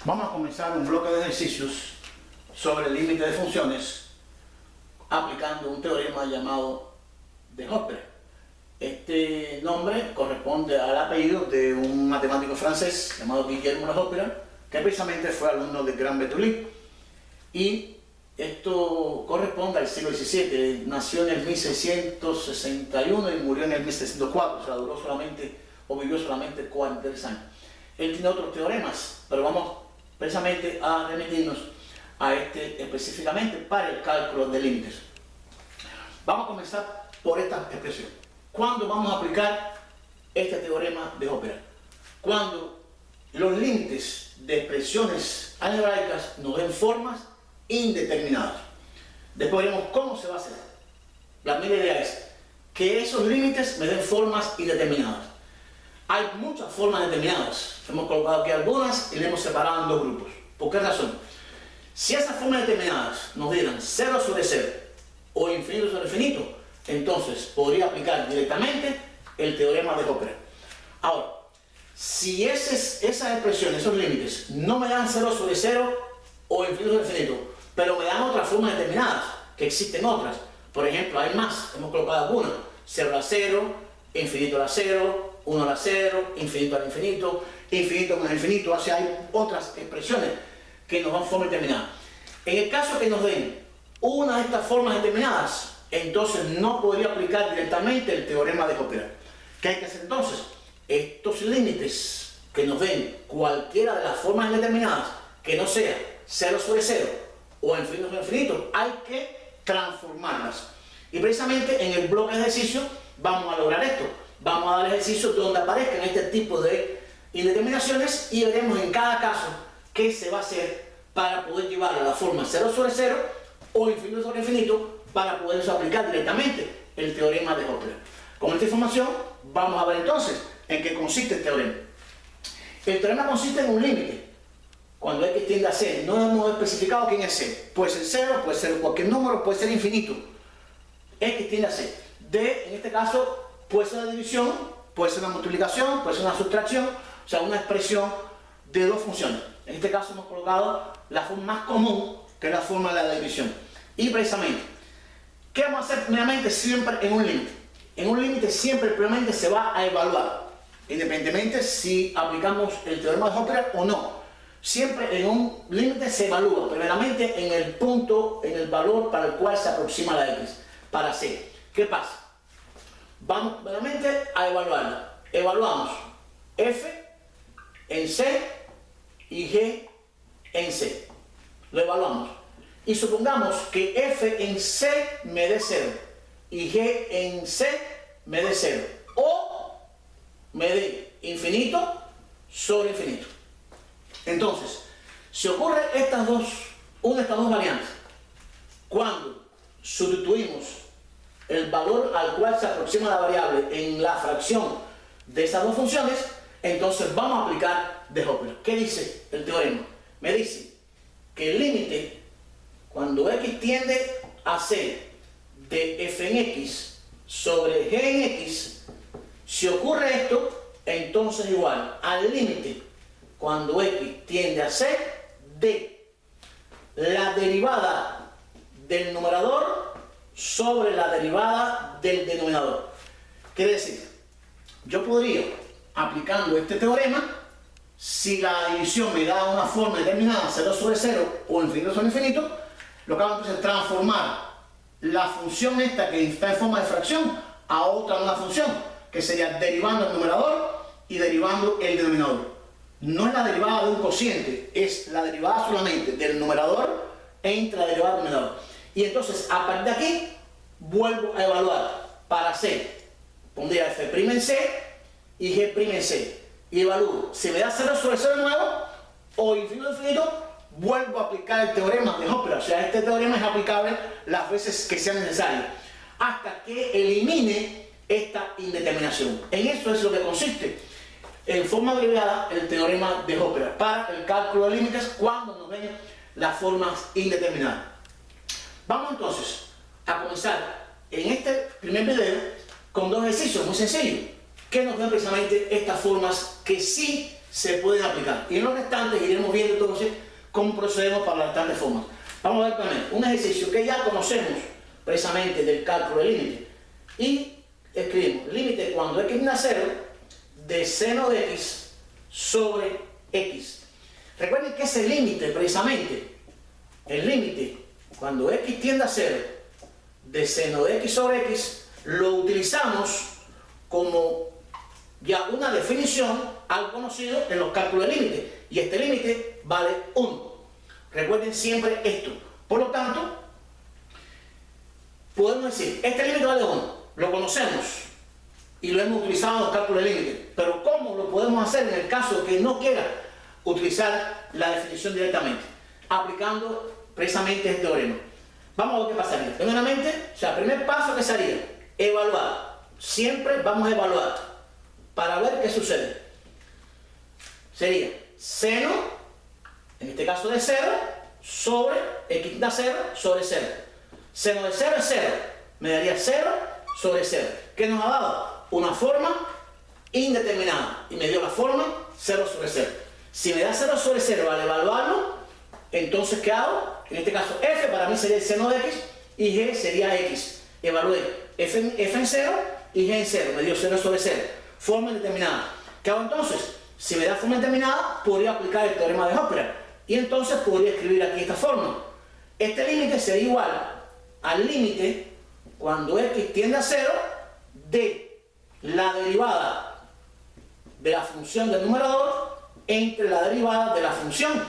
Vamos a comenzar un bloque de ejercicios sobre el límite de funciones aplicando un teorema llamado de Hopper. Este nombre corresponde al apellido de un matemático francés llamado Guillermo de Hopper, que precisamente fue alumno de Grand Bernoulli, y esto corresponde al siglo XVII. Nació en el 1661 y murió en el 1704, o sea, duró solamente, o vivió solamente 43 años. Él tiene otros teoremas, pero vamos precisamente a remitirnos a este específicamente para el cálculo de límites. Vamos a comenzar por esta expresión. ¿Cuándo vamos a aplicar este teorema de Hopper? Cuando los límites de expresiones algebraicas nos den formas indeterminadas. Después veremos cómo se va a hacer. La primera idea es que esos límites me den formas indeterminadas. Hay muchas formas determinadas. Hemos colocado aquí algunas y le hemos separado en dos grupos. ¿Por qué razón? Si esas formas determinadas nos dieran 0 sobre 0 o infinito sobre infinito, entonces podría aplicar directamente el teorema de Hopper. Ahora, si esas expresiones, esos límites, no me dan 0 sobre 0 o infinito sobre infinito, pero me dan otras formas determinadas, que existen otras. Por ejemplo, hay más, hemos colocado algunas. 0 a la 0, infinito a la 0, 1 a la 0, infinito al infinito, infinito con el infinito. O sea, hay otras expresiones que nos dan formas determinadas. En el caso que nos den una de estas formas determinadas, entonces no podría aplicar directamente el teorema de Hopper. ¿Qué hay que hacer entonces? Estos límites que nos den cualquiera de las formas determinadas, que no sea 0 sobre 0 o infinito sobre infinito, hay que transformarlas. Y precisamente en el bloque de ejercicio vamos a lograr esto. Vamos a dar ejercicios donde aparezcan este tipo de indeterminaciones y veremos en cada caso qué se va a hacer para poder llevar a la forma 0 sobre 0 o infinito sobre infinito para poder aplicar directamente el teorema de Hopper. Con esta información vamos a ver entonces en qué consiste el teorema. El teorema consiste en un límite. Cuando X tiende a C, no hemos especificado quién es C. Puede ser 0, puede ser cualquier número, puede ser infinito. X tiende a C. D, en este caso, puede ser una división, puede ser una multiplicación, puede ser una sustracción, o sea, una expresión de dos funciones. En este caso hemos colocado la forma más común, que es la forma de la división. Y precisamente, ¿qué vamos a hacer primeramente siempre en un límite? En un límite siempre primeramente se va a evaluar, independientemente si aplicamos el teorema de Hopper o no. Siempre en un límite se evalúa primeramente en el punto, en el valor para el cual se aproxima la X, para C. ¿Qué pasa? Vamos primeramente a evaluarla. Evaluamos F en C y G en C. Lo evaluamos. Y supongamos que F en C me dé 0 y G en C me dé 0. O me dé infinito sobre infinito. Entonces, si ocurre una de estas dos variantes, cuando sustituimos el valor al cual se aproxima la variable en la fracción de esas dos funciones, entonces vamos a aplicar de Hopper. ¿Qué dice el teorema? Me dice que el límite, cuando X tiende a C de f en X sobre G en X, si ocurre esto, entonces igual al límite, cuando X tiende a C de la derivada del numerador sobre la derivada del denominador. Quiere decir, yo podría, aplicando este teorema, si la división me da una forma determinada, 0 sobre 0 o infinito sobre infinito, lo que hago entonces es transformar la función esta que está en forma de fracción a otra nueva función, que sería derivando el numerador y derivando el denominador. No es la derivada de un cociente, es la derivada solamente del numerador entre la derivada del denominador. Y entonces, a partir de aquí, vuelvo a evaluar para C. Pondría F' en C y G' en C. Y evalúo. Si me da 0 sobre 0 de nuevo o infinito infinito, vuelvo a aplicar el teorema de Hopper. O sea, este teorema es aplicable las veces que sea necesario, hasta que elimine esta indeterminación. En eso es lo que consiste, en forma abreviada, el teorema de Hopper para el cálculo de límites cuando nos den las formas indeterminadas. Vamos entonces a comenzar en este primer video con dos ejercicios muy sencillos que nos dan precisamente estas formas que sí se pueden aplicar. Y en los restantes iremos viendo entonces cómo procedemos para las restantes formas. Vamos a ver también un ejercicio que ya conocemos precisamente del cálculo de límite. Y escribimos límite cuando x tiende a 0 de seno de x sobre x. Recuerden que ese límite precisamente, el límite cuando x tiende a 0 de seno de x sobre x, lo utilizamos como ya una definición, algo conocido en los cálculos de límite, y este límite vale 1. Recuerden siempre esto. Por lo tanto, podemos decir, este límite vale 1, lo conocemos y lo hemos utilizado en los cálculos de límite, pero ¿cómo lo podemos hacer en el caso que no quiera utilizar la definición directamente? Aplicando precisamente este teorema. Vamos a ver qué pasaría. Primeramente, o sea, el primer paso que sería evaluar. Siempre vamos a evaluar para ver qué sucede. Sería seno, en este caso de 0, sobre x da 0 sobre 0. Seno de 0 es 0, me daría 0 sobre 0. ¿Qué nos ha dado? Una forma indeterminada y me dio la forma 0 sobre 0. Si me da 0 sobre 0 al evaluarlo, entonces ¿qué hago? En este caso f para mí sería el seno de x y g sería x. Evalué f en 0 y g en 0, me dio 0 sobre 0. Forma indeterminada. ¿Qué hago entonces? Si me da forma indeterminada, podría aplicar el teorema de Hopper y entonces podría escribir aquí esta forma. Este límite sería igual al límite cuando x tiende a 0 de la derivada de la función del numerador entre la derivada de la función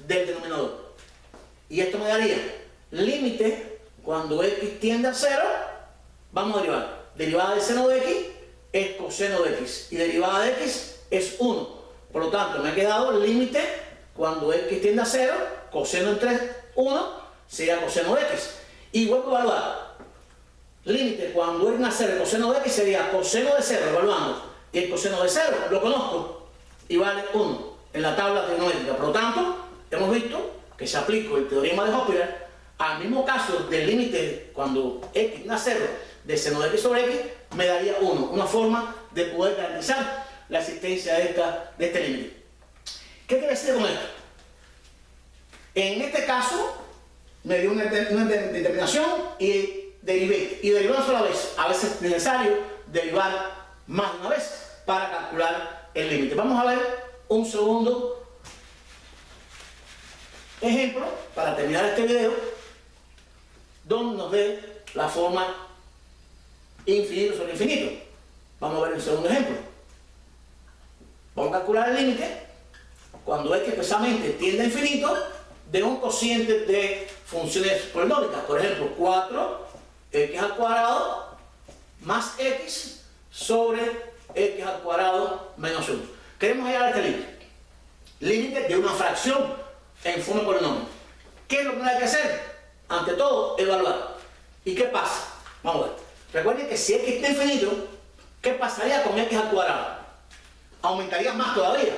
del denominador. Y esto me daría límite cuando x tiende a 0, vamos a derivar. Derivada de seno de x es coseno de x y derivada de x es 1. Por lo tanto, me ha quedado el límite cuando x tiende a 0, coseno entre 1 sería coseno de x. Y vuelvo a evaluar. Límite cuando x tiende a 0, coseno de x sería coseno de 0, evaluando. Y el coseno de 0 lo conozco y vale 1 en la tabla trigonométrica. Por lo tanto, hemos visto que se aplica el teorema de Hopper al mismo caso del límite cuando x tiende a 0 de seno de x sobre x, me daría 1. Una forma de poder garantizar la existencia de este límite. ¿Qué quiere decir con esto? En este caso, me dio una determinación y derivé. Y derivé una sola vez. A veces es necesario derivar más de una vez para calcular el límite. Vamos a ver un segundo ejemplo para terminar este video, donde nos dé la forma infinito sobre infinito. Vamos a ver un segundo ejemplo. Vamos a calcular el límite cuando x precisamente tiende a infinito de un cociente de funciones polinómicas. Por ejemplo, 4x al cuadrado más x sobre x al cuadrado menos 1. Queremos hallar este límite. Límite de una fracción en forma polinomial. ¿Qué es lo que hay que hacer? Ante todo, evaluar. ¿Y qué pasa? Vamos a ver. Recuerden que si x está infinito, ¿qué pasaría con x al cuadrado? Aumentaría más todavía.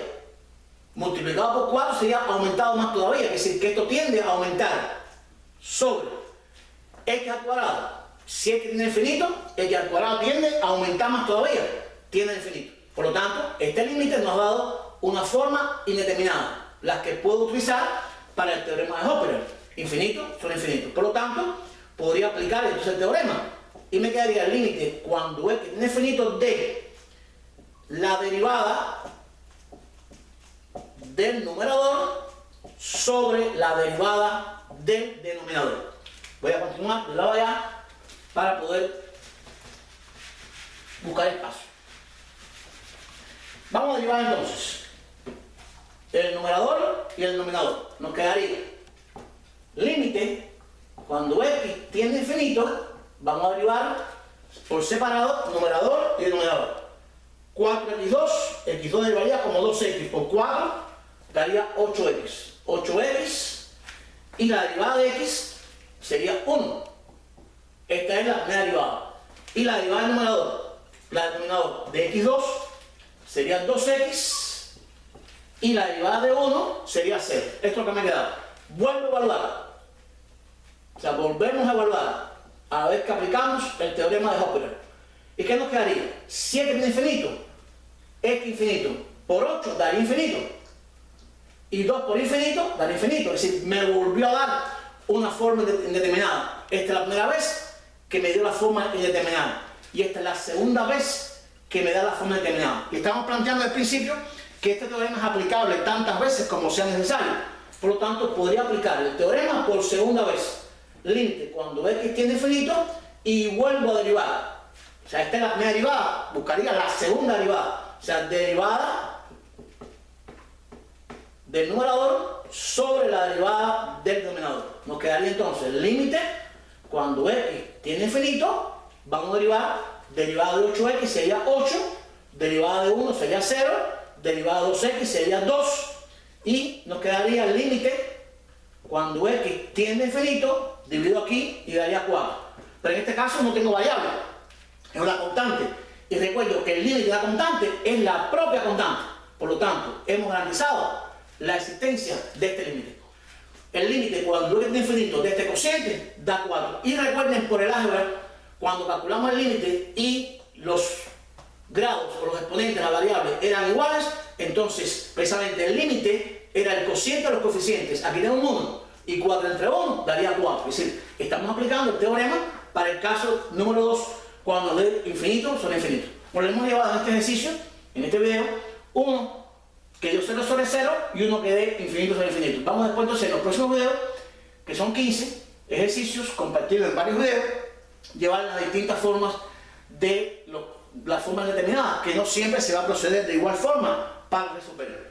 Multiplicado por 4 sería aumentado más todavía. Es decir, que esto tiende a aumentar sobre x al cuadrado. Si x tiene infinito, x al cuadrado tiende a aumentar más todavía. Tiende a infinito. Por lo tanto, este límite nos ha dado una forma indeterminada, las que puedo utilizar para el teorema de Hopper. Infinito sobre infinito. Por lo tanto, podría aplicar entonces el teorema. Y me quedaría el límite cuando x tiene infinito de la derivada del numerador sobre la derivada del denominador. Voy a continuar de lado allá para poder buscar espacio. Vamos a derivar entonces el numerador y el denominador. Nos quedaría límite cuando x tiende a infinito. Vamos a derivar por separado numerador y denominador. 4x2, x2 derivaría como 2x por 4, daría 8x. 8x y la derivada de x sería 1. Esta es la primera derivada. Y la derivada del numerador, la del denominador de x2 sería 2x y la derivada de 1 sería 0. Esto es lo que me ha quedado. Vuelvo a evaluar. O sea, volvemos a evaluar a ver que aplicamos el teorema de Hopper. ¿Y qué nos quedaría? Si x es infinito, x infinito por 8 daría infinito. Y 2 por infinito daría infinito. Es decir, me volvió a dar una forma indeterminada. Esta es la primera vez que me dio la forma indeterminada. Y esta es la segunda vez que me da la forma indeterminada. Y estamos planteando al principio que este teorema es aplicable tantas veces como sea necesario. Por lo tanto, podría aplicar el teorema por segunda vez. Límite cuando x tiende a infinito y vuelvo a derivar. O sea, esta es la primera derivada, buscaría la segunda derivada. O sea, derivada del numerador sobre la derivada del denominador. Nos quedaría entonces el límite cuando x tiende a infinito, vamos a derivar, derivada de 8x sería 8, derivada de 1 sería 0, derivada de 2x sería 2, y nos quedaría el límite cuando x tiende a infinito, dividido aquí y daría 4. Pero en este caso no tengo variable, es una constante. Y recuerdo que el límite de la constante es la propia constante. Por lo tanto, hemos garantizado la existencia de este límite. El límite cuando x tiende a infinito de este cociente da 4. Y recuerden por el álgebra, cuando calculamos el límite y los grados o los exponentes de la variable eran iguales, entonces precisamente el límite era el cociente de los coeficientes. Aquí tengo un 1 y 4 entre 1 daría 4. Es decir, estamos aplicando el teorema para el caso número 2, cuando de infinito son infinitos. Bueno, le hemos llevado en este ejercicio, en este video, uno que dio 0 sobre 0 y uno que dé infinito sobre infinito. Vamos después entonces en los próximos videos, que son 15 ejercicios compartidos en varios videos, llevar las distintas formas de las formas determinadas, que no siempre se va a proceder de igual forma para resolverlo.